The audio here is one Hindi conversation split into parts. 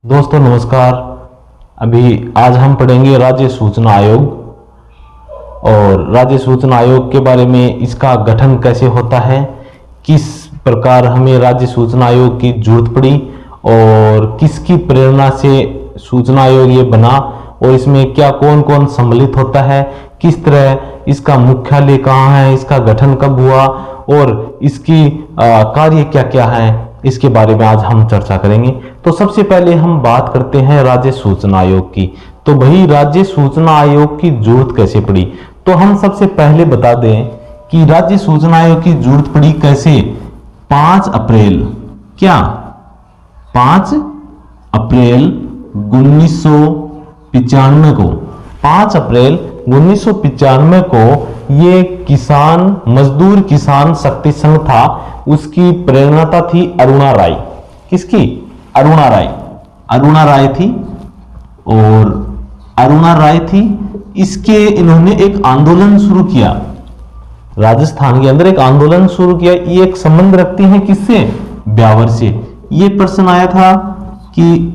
दोस्तों नमस्कार। अभी आज हम पढ़ेंगे राज्य सूचना आयोग और राज्य सूचना आयोग के बारे में, इसका गठन कैसे होता है, किस प्रकार हमें राज्य सूचना आयोग की जरूरत पड़ी और किसकी प्रेरणा से सूचना आयोग ये बना और इसमें क्या कौन कौन सम्मिलित होता है, किस तरह इसका मुख्यालय कहाँ है, इसका गठन कब हुआ और इसकी कार्य क्या क्या है, इसके बारे में आज हम चर्चा करेंगे। तो सबसे पहले हम बात करते हैं राज्य सूचना आयोग की। तो भाई राज्य सूचना आयोग की जरूरत कैसे पड़ी, तो हम सबसे पहले बता दें कि राज्य सूचना आयोग की जरूरत पड़ी कैसे। 5 अप्रैल 1995 को 5 अप्रैल 1995 को ये मजदूर किसान शक्ति संघ था, उसकी प्रेरणा थी अरुणा राय। किसकी? अरुणा राय थी और अरुणा राय थी। इसके इन्होंने एक आंदोलन शुरू किया, राजस्थान के अंदर एक आंदोलन शुरू किया। ये एक संबंध रखती हैं किससे? ब्यावर से। ये प्रश्न आया था कि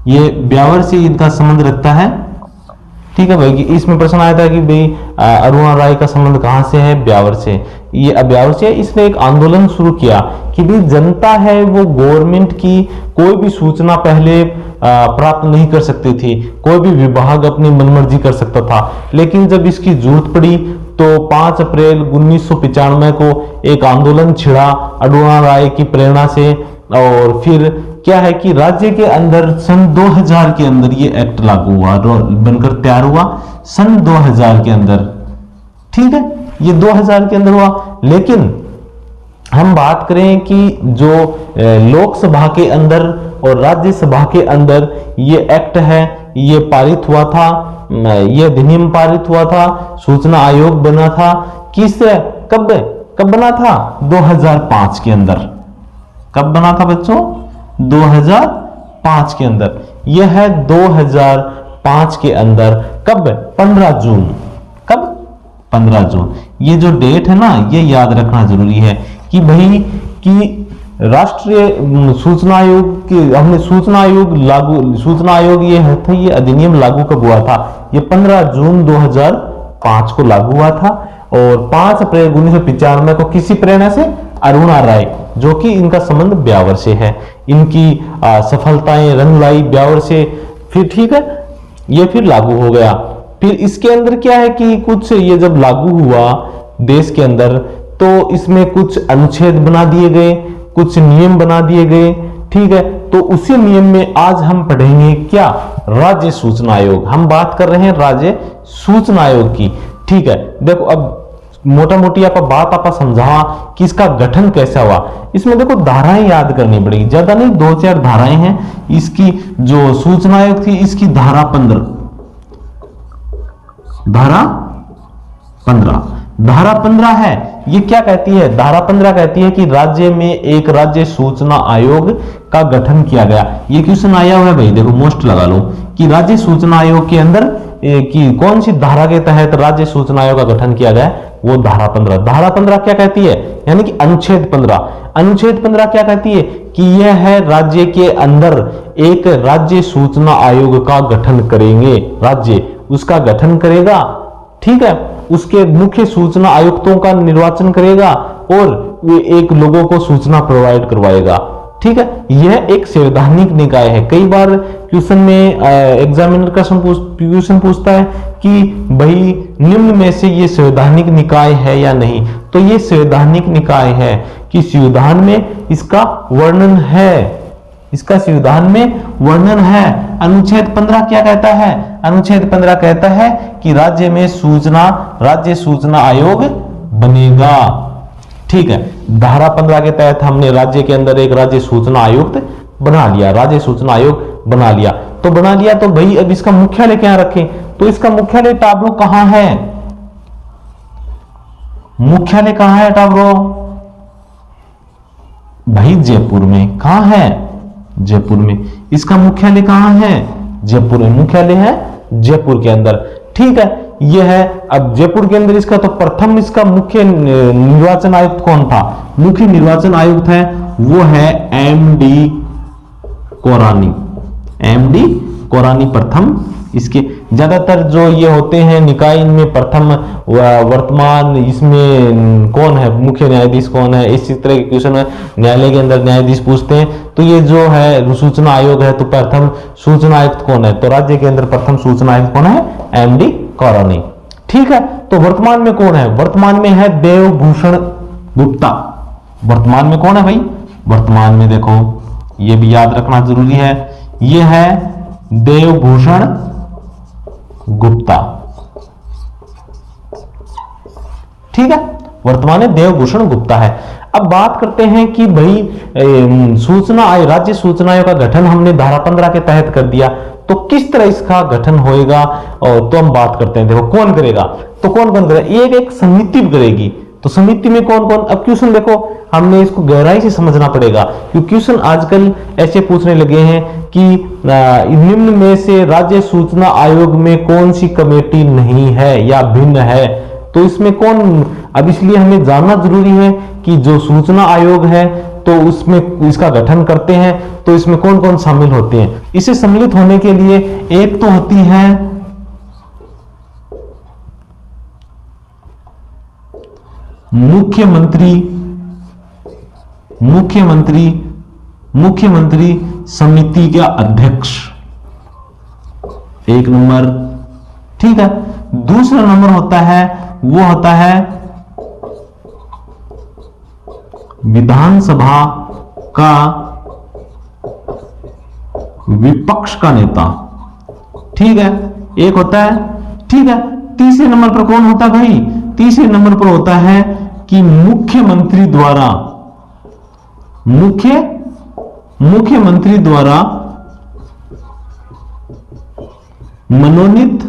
ये ब्यावर से इनका संबंध रखता है, ठीक है भाई। कि इसमें प्रश्न आया था कि भाई अरुणा राय का संबंध कहां से है? ब्यावर से। ये ब्यावर से। इसने एक आंदोलन शुरू किया कि भाई जनता है वो गवर्नमेंट की कोई भी सूचना पहले प्राप्त नहीं कर सकती थी, कोई भी विभाग अपनी मनमर्जी कर सकता था, लेकिन जब इसकी जरूरत पड़ी तो 5 अप्रैल 1995 को एक आंदोलन छिड़ा अरुणा राय की प्रेरणा से। और फिर क्या है कि राज्य के अंदर सन 2000 के अंदर ये एक्ट लागू हुआ, बनकर तैयार हुआ सन 2000 के अंदर, ठीक है। ये 2000 के अंदर हुआ, लेकिन हम बात करें कि जो लोकसभा के अंदर और राज्यसभा के अंदर ये एक्ट है, ये पारित हुआ था, ये अधिनियम पारित हुआ था, सूचना आयोग बना था। कब बना था? 2005 के अंदर। कब बना था बच्चों? 2005 के अंदर। यह है 2005 के अंदर। कब? 15 जून। कब? 15 जून। ये जो डेट है ना, ये याद रखना जरूरी है कि भाई कि राष्ट्रीय सूचना आयोग की हमने सूचना आयोग ये है था, ये अधिनियम लागू कब हुआ था? ये 15 जून 2005 को लागू हुआ था। और 5 अप्रैल 1995 को किसी प्रेरणा से? अरुणा राय, जो कि इनका संबंध ब्यावर से है। इनकी सफलताएं रंग लाई ब्यावर से, फिर ठीक है, ये फिर लागू हो गया। फिर इसके अंदर क्या है कि कुछ ये जब लागू हुआ देश के अंदर तो इसमें कुछ अनुच्छेद बना दिए गए, कुछ नियम बना दिए गए, ठीक है। तो उसी नियम में आज हम पढ़ेंगे क्या? राज्य सूचना आयोग। हम बात कर रहे हैं राज्य सूचना आयोग की, ठीक है। देखो अब मोटा मोटी बात आप समझा कि इसका गठन कैसा हुआ। इसमें देखो धाराएं याद करनी पड़ेगी, ज्यादा नहीं, 2-4 धाराएं हैं। इसकी जो सूचना आयोग थी, इसकी धारा 15 है। ये क्या कहती है? धारा 15 कहती है कि राज्य में एक राज्य सूचना आयोग का गठन किया गया। ये क्वेश्चन आया हुआ है भाई, देखो मोस्ट लगा लो कि राज्य सूचना आयोग के अंदर कि कौन सी धारा के तहत राज्य सूचना आयोग का गठन किया गया? वो धारा 15। धारा 15 क्या कहती है? यानी कि अनुच्छेद 15। अनुच्छेद 15 क्या कहती है कि यह है राज्य के अंदर एक राज्य सूचना आयोग का गठन करेंगे, राज्य उसका गठन करेगा, ठीक है। उसके मुख्य सूचना आयुक्तों का निर्वाचन करेगा और वे एक लोगों को सूचना प्रोवाइड करवाएगा, ठीक है। यह एक संवैधानिक निकाय है। कई बार क्वेश्चन में एग्जामिनर का क्वेश्चन पूछता है कि भाई निम्न में से ये संवैधानिक निकाय है या नहीं, तो ये संवैधानिक निकाय है कि संविधान में इसका वर्णन है, इसका संविधान में वर्णन है। अनुच्छेद 15 क्या कहता है? अनुच्छेद 15 कहता है कि राज्य में राज्य सूचना आयोग बनेगा, ठीक है। धारा 15 के तहत हमने राज्य के अंदर एक राज्य सूचना आयुक्त बना लिया, राज्य सूचना आयोग बना लिया। तो भाई अब इसका मुख्यालय क्या रखें? तो इसका मुख्यालय टाब्रो कहां है? मुख्यालय कहां है टाब्रो? भाई जयपुर में। कहां है? जयपुर में। इसका मुख्यालय कहां है? जयपुर में। मुख्यालय है जयपुर के अंदर, ठीक है। यह है अब जयपुर के अंदर इसका, तो प्रथम इसका मुख्य निर्वाचन आयुक्त कौन था? मुख्य निर्वाचन आयुक्त है वो है कोरानी, एमडी कोरानी प्रथम। इसके ज्यादातर जो ये होते हैं निकाय, इनमें प्रथम वर्तमान इसमें कौन है, मुख्य न्यायाधीश कौन है, इसी तरह के क्वेश्चन न्यायालय के अंदर न्यायाधीश पूछते हैं। तो ये जो है सूचना आयोग है, तो प्रथम सूचना आयुक्त कौन है, तो राज्य के अंदर प्रथम सूचना आयुक्त कौन है, एमडी कोरानी। ठीक है, तो वर्तमान में कौन है, वर्तमान में है देवभूषण गुप्ता। वर्तमान में कौन है भाई, वर्तमान में देखो ये भी याद रखना जरूरी है, ये है देवभूषण गुप्ता। ठीक है, वर्तमान में देवभूषण गुप्ता है। अब बात करते हैं कि भाई सूचना आयोग, राज्य सूचना आयोग का गठन हमने धारा 15 के तहत कर दिया, तो किस तरह इसका गठन होएगा, और तो हम बात करते हैं। देखो कौन करेगा, तो कौन कौन करेगा, एक समिति करेगी। तो समिति में कौन कौन, अब क्वेश्चन देखो हमने इसको गहराई से समझना पड़ेगा, क्योंकि क्वेश्चन आजकल ऐसे पूछने लगे हैं कि निम्न में से राज्य सूचना आयोग में कौन सी कमेटी नहीं है या भिन्न है, तो इसमें कौन, अब इसलिए हमें जानना जरूरी है कि जो सूचना आयोग है तो उसमें इसका गठन करते हैं, तो इसमें कौन कौन शामिल होते हैं। इसे सम्मिलित होने के लिए एक तो होती है मुख्यमंत्री, मुख्यमंत्री समिति का अध्यक्ष, एक नंबर। ठीक है, दूसरा नंबर होता है, वो होता है विधानसभा का विपक्ष का नेता। ठीक है, एक होता है। ठीक है, तीसरे नंबर पर कौन होता है भाई, तीसरे नंबर पर होता है कि मुख्यमंत्री द्वारा, मुख्यमंत्री द्वारा मनोनीत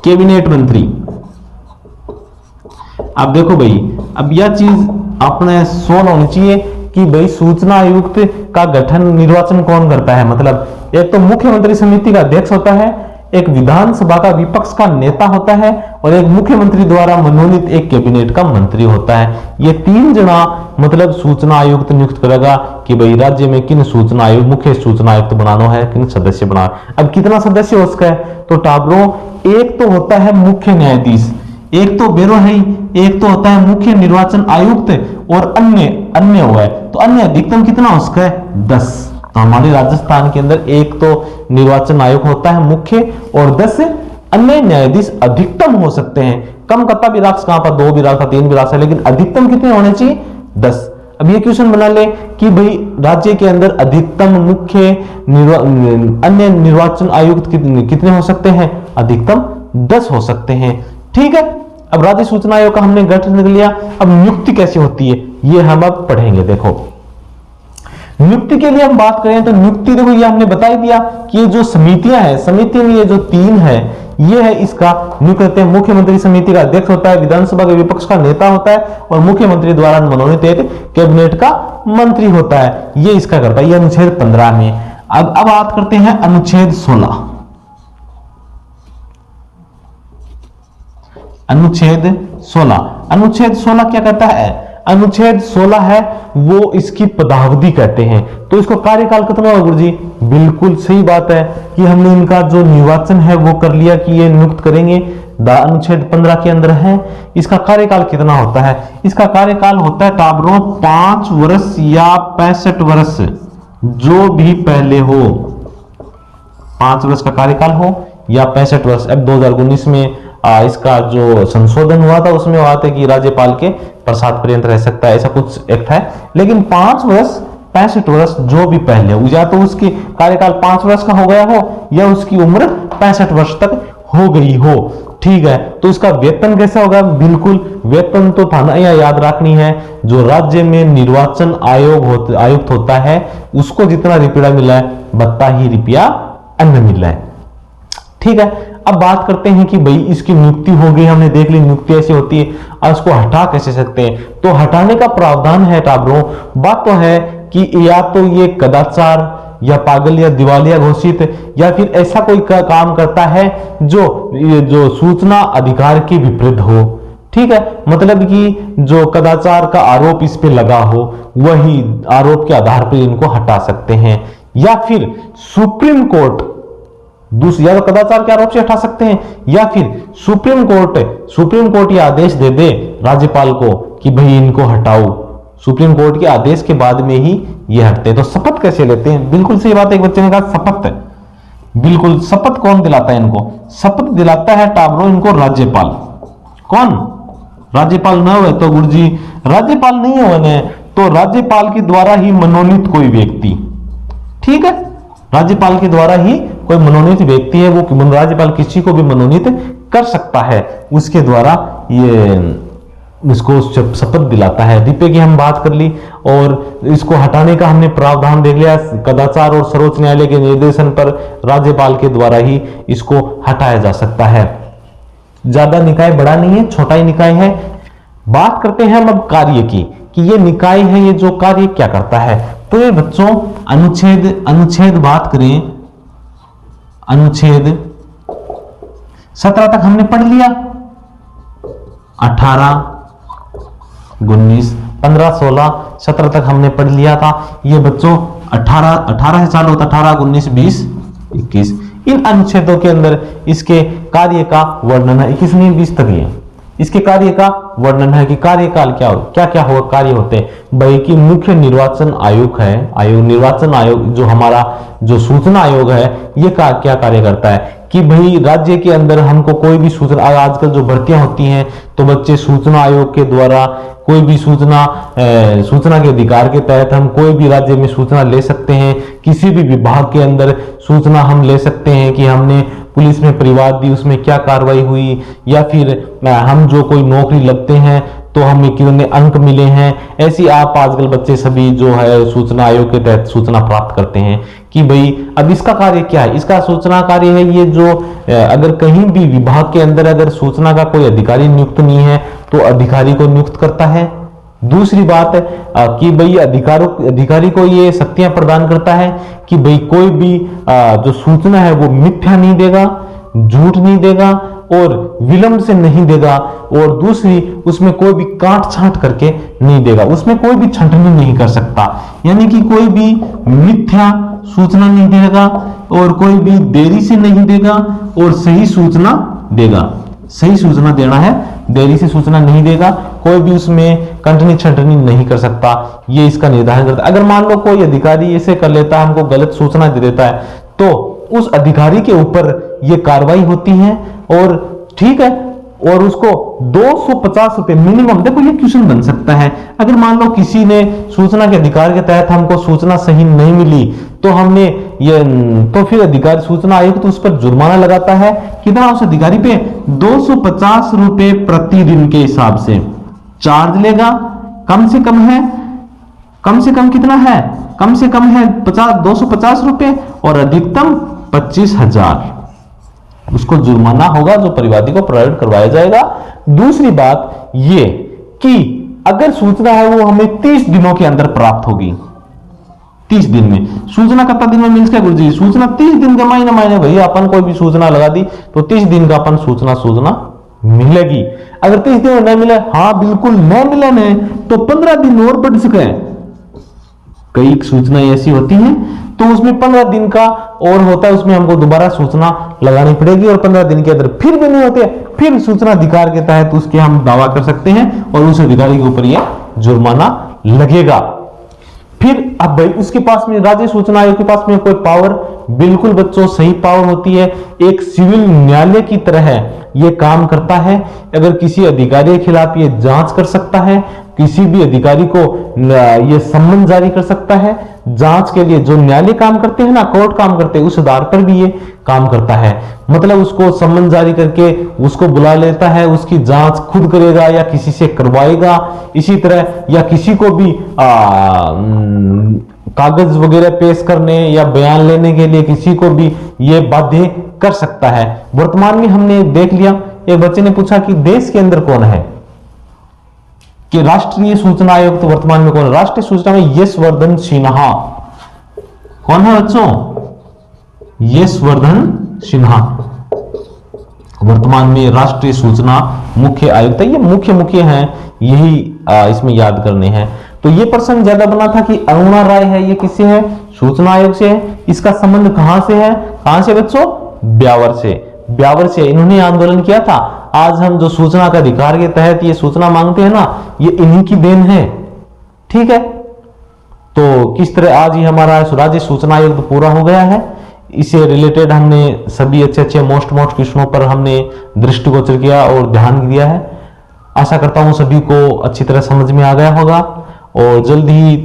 कैबिनेट मंत्री। अब देखो भाई, अब यह चीज आपने सोच होनी चाहिए कि भाई सूचना आयुक्त का गठन निर्वाचन कौन करता है, मतलब एक तो मुख्यमंत्री समिति का अध्यक्ष होता है, एक विधानसभा का विपक्ष का नेता होता है, और एक मुख्यमंत्री द्वारा मनोनीत एक कैबिनेट का मंत्री होता है। ये तीन जना मतलब सूचना आयुक्त नियुक्त करेगा कि भाई राज्य में किन सूचना आयुक्त, मुख्य सूचना आयुक्त बनाना है, किन सदस्य बनाना। अब कितना सदस्य हो उसका है, तो टाबरों एक तो होता है मुख्य न्यायाधीश, एक तो ब्यूरो है, एक तो होता है मुख्य निर्वाचन आयुक्त, और अन्य हुआ है, तो अन्य अधिकतम कितना उसका है 10। तो हमारे राजस्थान के अंदर एक तो निर्वाचन आयोग होता है मुख्य, और 10 अन्य न्यायाधीश अधिकतम हो सकते हैं। कम करता भी रख, कहां पर 2 भी रखा, 3 भी रख, लेकिन अधिकतम कितने होने चाहिए 10। अब ये क्वेश्चन बना ले कि भाई राज्य के अंदर अधिकतम मुख्य अन्य निर्वाचन आयुक्त कितने हो सकते हैं, अधिकतम 10 हो सकते हैं। ठीक है, अब राज्य सूचना आयोग का हमने गठन कर लिया। अब नियुक्ति कैसे होती है ये हम अब पढ़ेंगे। देखो नियुक्ति के लिए हम बात करें तो नियुक्ति देखो ये हमने बता ही दिया कि ये जो समितियां हैं, समिति में ये जो 3 है, ये है इसका नियुक्त करते हैं। मुख्यमंत्री समिति का अध्यक्ष होता है, विधानसभा के विपक्ष का नेता होता है, और मुख्यमंत्री द्वारा मनोनीत एक कैबिनेट का मंत्री होता है, ये इसका करता है। ये अनुच्छेद 15 में। अब बात करते हैं अनुच्छेद 16। अनुच्छेद 16 क्या कहता है, अनुच्छेद 16 है वो इसकी पदावधि कहते हैं। तो इसको कार्यकाल कितना होगा गुरुजी, बिल्कुल सही बात है कि हमने इनका जो निर्वाचन है वो कर लिया कि ये नियुक्त करेंगे, अनुच्छेद 15 के अंदर है। इसका कार्यकाल कितना होता है, इसका कार्यकाल होता है टाबरों 5 वर्ष या 65 वर्ष, जो भी पहले हो, 5 वर्ष का कार्यकाल हो या 65 वर्ष। अब 2019 में इसका जो संशोधन हुआ था उसमें हुआ था कि राज्यपाल के प्रसाद पर्यंत रह सकता है, ऐसा कुछ एक्ट है। लेकिन 5 वर्ष 65 वर्ष जो भी पहले हो, या तो उसकी कार्यकाल 5 वर्ष का हो गया हो या उसकी उम्र 65 वर्ष तक हो गई हो। ठीक है, तो इसका वेतन कैसा होगा, बिल्कुल वेतन तो थाना या याद रखनी है, जो राज्य में निर्वाचन आयुक्त होता है उसको जितना रुपया मिला है 72 रुपया अन्य मिला है। ठीक है, अब बात करते हैं कि भाई इसकी नियुक्ति हो गई, हमने देख ली नियुक्ति ऐसी होती है, और उसको हटा कैसे सकते हैं। तो हटाने का प्रावधान है टाबरों, बात तो है कि या तो ये कदाचार या पागल या दिवालिया घोषित, या फिर ऐसा कोई काम करता है जो सूचना अधिकार के विपरीत हो। ठीक है, मतलब कि जो कदाचार का आरोप इस पे लगा हो वही आरोप के आधार पर इनको हटा सकते हैं, या फिर सुप्रीम कोर्ट दूसरी, या तो कदाचार के आरोप से हटा सकते हैं, या फिर सुप्रीम कोर्ट ये आदेश दे दे राज्यपाल को कि भाई इनको हटाओ। सुप्रीम कोर्ट के आदेश के बाद में ही ये हटते हैं। तो शपथ कैसे लेते हैं? बिल्कुल सही बात है, एक बच्चे ने कहा शपथ, बिल्कुल शपथ कौन दिलाता है इनको? शपथ दिलाता है टाबरो इनको राज्यपाल। कौन? राज्यपाल न हो तो गुरुजी राज्यपाल नहीं होने तो राज्यपाल के द्वारा ही मनोनीत कोई व्यक्ति, ठीक है, राज्यपाल के द्वारा ही कोई मनोनीत व्यक्ति है, वो राज्यपाल किसी को भी मनोनीत कर सकता है, उसके द्वारा ये इसको शपथ दिलाता है। दीपे की हम बात कर ली और इसको हटाने का हमने प्रावधान देख लिया। कदाचार और सर्वोच्च न्यायालय के निर्देशन पर राज्यपाल के द्वारा ही इसको हटाया जा सकता है। ज्यादा निकाय बड़ा नहीं है, छोटा ही निकाय है। बात करते हैं हम अब कार्य की कि ये निकाय है, ये जो कार्य क्या करता है। तो ये बच्चों अनुच्छेद बात करें, अनुच्छेद 17 तक हमने पढ़ लिया, 18, 19, 15, 16, 17 तक हमने पढ़ लिया था। ये बच्चों 18 से चालू होता, 18, 19, 20, 21 इन अनुच्छेदों के अंदर इसके कार्य का वर्णन है। 21 नहीं 20 तक ही है, इसके कार्य का वर्णन है कि कार्यकाल क्या क्या हो कार्य होते हैं। भाई की मुख्य निर्वाचन आयोग है, निर्वाचन आयोग जो हमारा जो सूचना आयोग है, ये क्या कार्य करता है कि भाई राज्य के अंदर हमको कोई भी सूचना, आजकल जो भर्तियां होती हैं तो बच्चे सूचना आयोग के द्वारा कोई भी सूचना के अधिकार के तहत हम कोई भी राज्य में सूचना ले सकते हैं। किसी भी विभाग के अंदर सूचना हम ले सकते हैं कि हमने पुलिस में परिवाद दी, उसमें क्या कार्रवाई हुई, या फिर हम जो कोई नौकरी लगते हैं तो हमें कितने अंक मिले हैं। ऐसी आप आजकल बच्चे सभी जो है सूचना आयोग के तहत सूचना प्राप्त करते हैं कि भाई अब इसका कार्य क्या है। इसका सूचना कार्य है ये जो अगर कहीं भी विभाग के अंदर अगर सूचना का कोई अधिकारी नियुक्त नहीं है तो अधिकारी को नियुक्त करता है। दूसरी बात है कि भाई अधिकारी को ये शक्तियां प्रदान करता है कि भाई कोई भी जो सूचना है वो मिथ्या नहीं देगा, झूठ नहीं देगा और विलंब से नहीं देगा, और दूसरी उसमें कोई भी काट छांट करके नहीं देगा, उसमें कोई भी छंटनी नहीं कर सकता, यानी कि कोई भी मिथ्या सूचना नहीं देगा और कोई भी देरी से नहीं देगा और सही सूचना देगा। सही सूचना देना है, देरी से सूचना नहीं देगा, कोई भी उसमें कंटनी छंटनी नहीं कर सकता, ये इसका निर्धारण करता है। अगर मान लो कोई अधिकारी ऐसे कर लेता है, हमको गलत सूचना दे देता है, तो उस अधिकारी के ऊपर ये कार्रवाई होती है और ठीक है, और उसको 250 रुपए मिनिमम, देखो ये क्वेश्चन बन सकता है, अगर मान लो किसी ने सूचना के अधिकार के तहत हमको सूचना सही नहीं मिली तो हमने ये तो फिर अधिकारी सूचना आयोग तो उस पर जुर्माना लगाता है, कितना उस अधिकारी पे 250 रुपए प्रति दिन के हिसाब से चार्ज लेगा। कम से कम है, कम से कम कितना है, कम से कम है 250 रुपए और अधिकतम 25,000 उसको जुर्माना होगा जो परिवादी को प्रोवाइड करवाया जाएगा। दूसरी बात ये कि अगर सूचना है वो हमें 30 दिनों के अंदर प्राप्त होगी। 30 दिन में सूचना कितना दिन में मिलता है गुरुजी? सूचना 30 दिन का महीने भैया अपन कोई भी सूचना लगा दी तो 30 दिन का अपन सूचना मिलेगी। अगर 30 दिन में नहीं मिले, हाँ बिल्कुल नहीं मिले नहीं तो 15 दिन और बढ़ सके। कई सूचना ऐसी होती हैं तो उसमें 15 दिन का और होता है, उसमें हमको दोबारा सूचना लगानी पड़ेगी और 15 दिन के अंदर फिर भी नहीं होते, फिर सूचना अधिकार के तहत उसके हम दावा कर सकते हैं और उस अधिकारी के ऊपर यह जुर्माना लगेगा। फिर अब भाई उसके पास में राज्य सूचना आयोग के पास में कोई पावर, बिल्कुल बच्चों सही पावर होती है, एक सिविल न्यायालय की तरह ये काम करता है। अगर किसी अधिकारी के खिलाफ ये जांच कर सकता है, किसी भी अधिकारी को ये सम्मन जारी कर सकता है, जांच के लिए जो न्यायालय काम करते हैं ना, कोर्ट काम करते हैं, उस आधार पर भी ये काम करता है। मतलब उसको सम्मन जारी करके उसको बुला लेता है, उसकी जांच खुद करेगा या किसी से करवाएगा। इसी तरह या किसी को भी कागज वगैरह पेश करने या बयान लेने के लिए किसी को भी ये बाध्य कर सकता है। वर्तमान में हमने देख लिया, एक बच्चे ने पूछा कि देश के अंदर कौन है कि राष्ट्रीय सूचना आयोग, तो वर्तमान में कौन है? राष्ट्रीय सूचना में यशवर्धन सिन्हा। कौन है बच्चों? यशवर्धन सिन्हा। वर्तमान में राष्ट्रीय सूचना मुख्य आयुक्त। ये मुख्य हैं, यही इसमें याद करने हैं। तो ये प्रश्न ज्यादा बना था कि अरुणा राय है, ये किससे है? सूचना आयोग से है। इसका संबंध कहां से है? कहां से बच्चों? ब्यावर से। ब्यावर से इन्होंने आंदोलन किया था। आज हम जो सूचना का अधिकार के तहत ये सूचना मांगते हैं ना, ये इन्हीं की देन है। ठीक है, तो किस तरह आज ही हमारा राज्य सूचना आयोग पूरा हो गया है। इससे रिलेटेड हमने सभी अच्छे मोस्ट क्वेश्चनों पर हमने दृष्टिगोचर किया और ध्यान दिया है। आशा करता हूं सभी को अच्छी तरह समझ में आ गया होगा और जल्द ही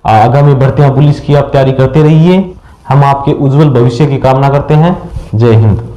आगामी भर्तियां पुलिस की आप तैयारी करते रहिए। हम आपके उज्जवल भविष्य की कामना करते हैं। जय हिंद।